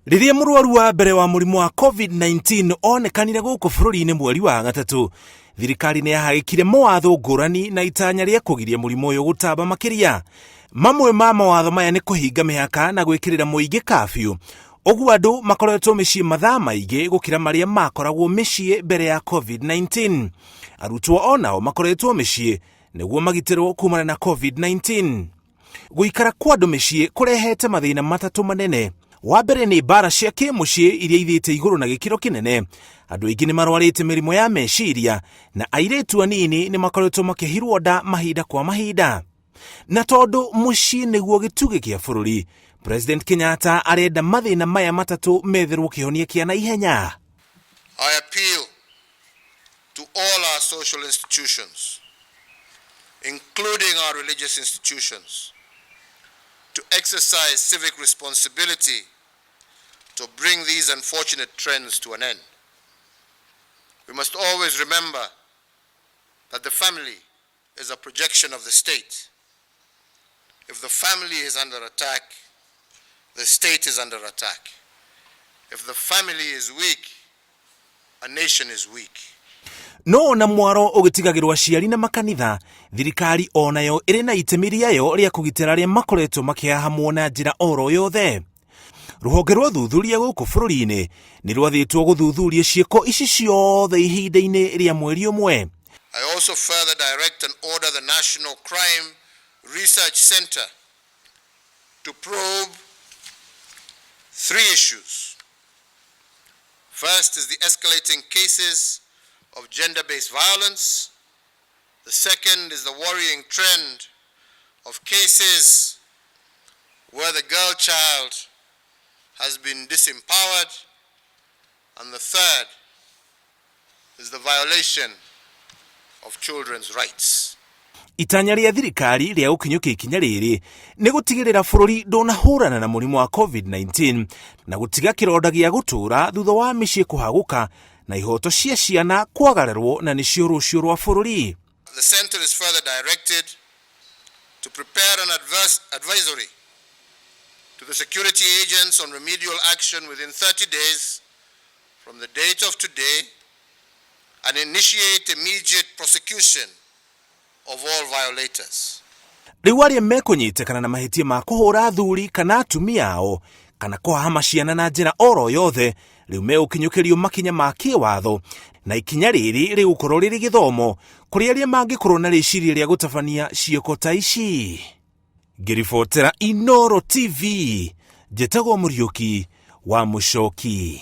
Riria murwaru wa mbere wa murimu wa COVID-19 onekanire guku bururi-ini mweri wa gatatu, thirikari ni yahagikire mawatho ngurani na itanya ria kugiria murimu uyu gutamba makiria. Mamwe ma mawatho maya ni kuhinga mihaka na gwikirira muingi kafyu. Oguo andu makoretwo micii mathaa maingi gukira maria makoragwo micii mbere ya COVID-19. Arutwo onao makoretwo micii niguo magitirwo kumana na COVID-19. Guikara kwa andu micii kurehete mathina matatu manene. Wa mbere ni mbara cia kimucii iria ithite iguru na gikiro kinene. Andu aingi ni marwarite mirimo ya meciria na airetu anini ni makoretwo makihirwo nda mahinda kwa mahinda. Na tondu mucii niguo gitugi kia bururi, President Kenyatta arenda mathina maya matatu metherwo kihonia kia na ihenya. I appeal to all our social institutions, including our religious institutions, to exercise civic responsibility to bring these unfortunate trends to an end. We must always remember that the family is a projection of the state. If the family is under attack, the state is under attack. If the family is weak, a nation is weak. No na mwaro ugitigagirwa aciari na makanitha, thirikari onayo iri na itemi riayo ria kugitira aria makoretwo makihahamwo na njira oro yothe. Ruhonge rwa thuthuria guku bururi-ini ni rwathitwo guthuthuria cieko ici ciothe ihinda-ini ria mweri umwe. I also further direct and order the National Crime Research Center to probe 3 issues. First is the escalating cases of gender-based violence. The second is the worrying trend of cases where the girl child has been disempowered. And the third is the violation of children's rights. Itanya ria thirikari ria ukinyukia ikinya riri ni gutigirira bururi ndunahurana na murimu wa COVID-19 na gutiga kironda gia gutura thutha wa micii kuhaguka na ihoto cia ciana kwagararwo na nicio rucio rwa bururi. The center is further directed to prepare an advisory to the security agents on remedial action within 30 days from the date of today and initiate immediate prosecution of all violators. Riu aria mekunyitikana na mahitia ma kuhura athuri kana atumia ao kana kuhahama ciana na njira oro yothe riu meukinyukirio makinya ma kiwatho na ikinya riri rigukorwo riri githomo kuri aria mangikorwo na riciria ria gutabania cieko ta ici. Ngiribotera Inooro TV, Njĩtagwo Mũriũki wa Mũchoki.